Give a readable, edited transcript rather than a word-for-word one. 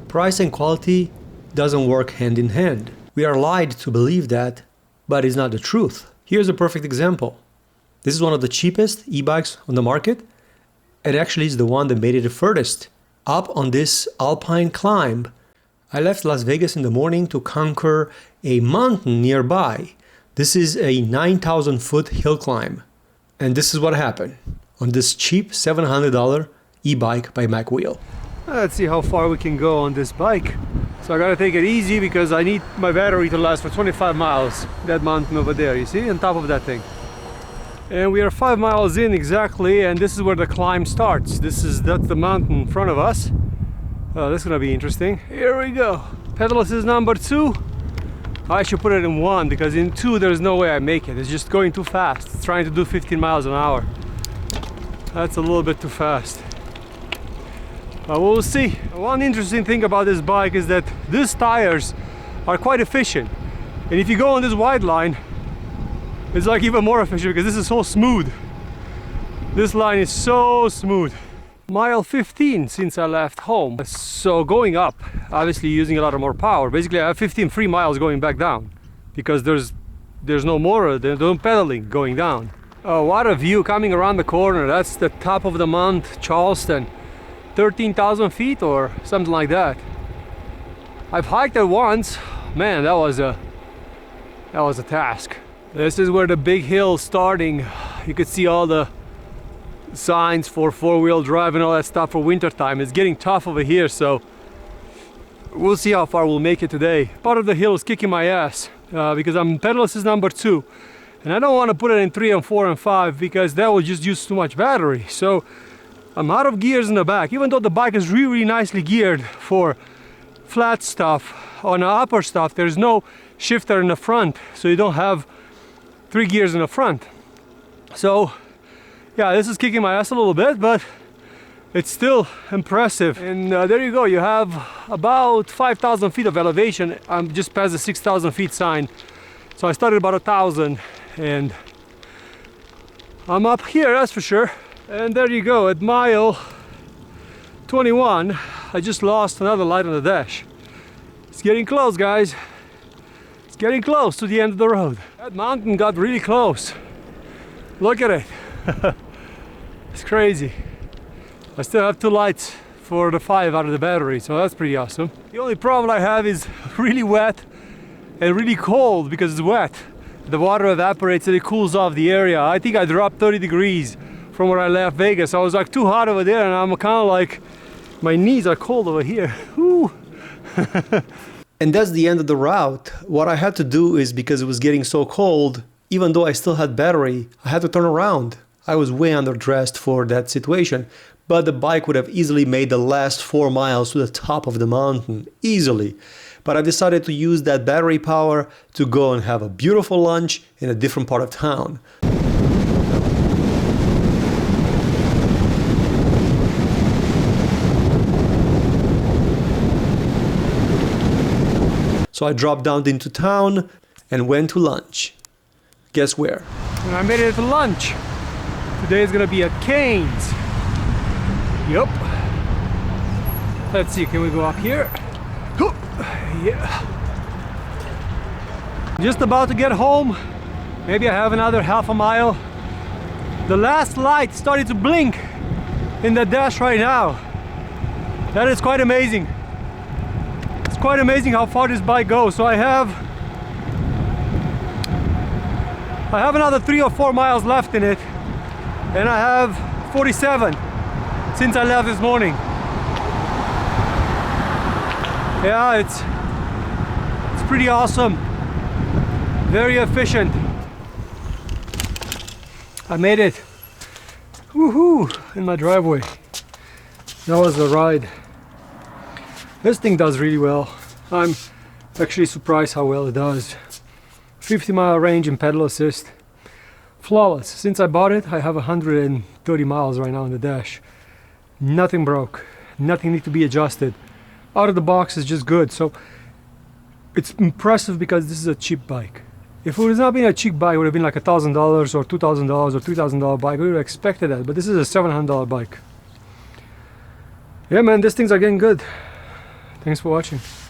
Price and quality doesn't work hand in hand. We are lied to believe that, but it's not the truth. Here's a perfect example. This is one of the cheapest e-bikes on the market, and actually is the one that made it the furthest up on this alpine climb. I left Las Vegas in the morning to conquer a mountain nearby. This is a 9,000 foot hill climb. And this is what happened on this cheap $700 e-bike by Macwheel. Let's see how far we can go on this bike. So I gotta take it easy because I need my battery to last for 25 miles. That mountain over there, you see, on top of that thing. And we are 5 miles in exactly, and this is where the climb starts. That's the mountain in front of us. This is gonna be interesting. Here we go. Pedal assist number 2. I should put it in 1 because in 2 there's no way I make it. It's just going too fast. It's trying to do 15 miles an hour. That's a little bit too fast. But we'll see. One interesting thing about this bike is that these tires are quite efficient. And if you go on this wide line, it's like even more efficient because this is so smooth. This line is so smooth. Mile 15 since I left home. So going up, obviously using a lot of more power. Basically I have 15 free miles going back down because there's no more, there's no pedaling going down. Oh, what a view coming around the corner. That's the top of the Mount Charleston. 13,000 feet or something like that. I've hiked it once. Man, that was a task. This is where the big hill's starting. You could see all the signs for four-wheel drive and all that stuff for winter time. It's getting tough over here, so we'll see how far we'll make it today. Part of the hill is kicking my ass because I'm pedal assist number 2, and I don't want to put it in 3 and 4 and 5 because that will just use too much battery. So I'm out of gears in the back, even though the bike is really nicely geared for flat stuff. On the upper stuff there's no shifter in the front, so you don't have 3 gears in the front. So yeah, this is kicking my ass a little bit, but it's still impressive. And there you go, you have about 5,000 feet of elevation. I'm just past the 6,000 feet sign. So I started about 1,000 and I'm up here, that's for sure. And there you go, at mile 21, I just lost another light on the dash. It's getting close, guys. It's getting close to the end of the road. That mountain got really close. Look at it. It's crazy. I still have 2 lights for the 5 out of the battery, so that's pretty awesome. The only problem I have is really wet and really cold because it's wet. The water evaporates and it cools off the area. I think I dropped 30 degrees from where I left Vegas. I was like too hot over there and I'm kind of like, my knees are cold over here. Woo. And that's the end of the route. What I had to do is, because it was getting so cold, even though I still had battery, I had to turn around. I was way underdressed for that situation, but the bike would have easily made the last 4 miles to the top of the mountain, easily. But I decided to use that battery power to go and have a beautiful lunch in a different part of town. So I dropped down into town and went to lunch. Guess where? And I made it to lunch. Today is gonna be at Cane's. Yup. Let's see, can we go up here? Yeah. Just about to get home. Maybe I have another half a mile. The last light started to blink in the dash right now. That is quite amazing. It's quite amazing how far this bike goes. So I have another 3 or 4 miles left in it, and I have 47 since I left this morning. Yeah, it's pretty awesome. Very efficient. I made it. Woohoo! In my driveway. That was the ride. This thing does really well. I'm actually surprised how well it does. 50-mile range in pedal assist. Flawless. Since I bought it, I have 130 miles right now on the dash. Nothing broke. Nothing needs to be adjusted. Out of the box is just good. So it's impressive because this is a cheap bike. If it was not been a cheap bike, it would have been like $1,000 or $2,000 or $3,000 bike. We would have expected that, but this is a $700 bike. Yeah, man, these things are getting good. Thanks for watching.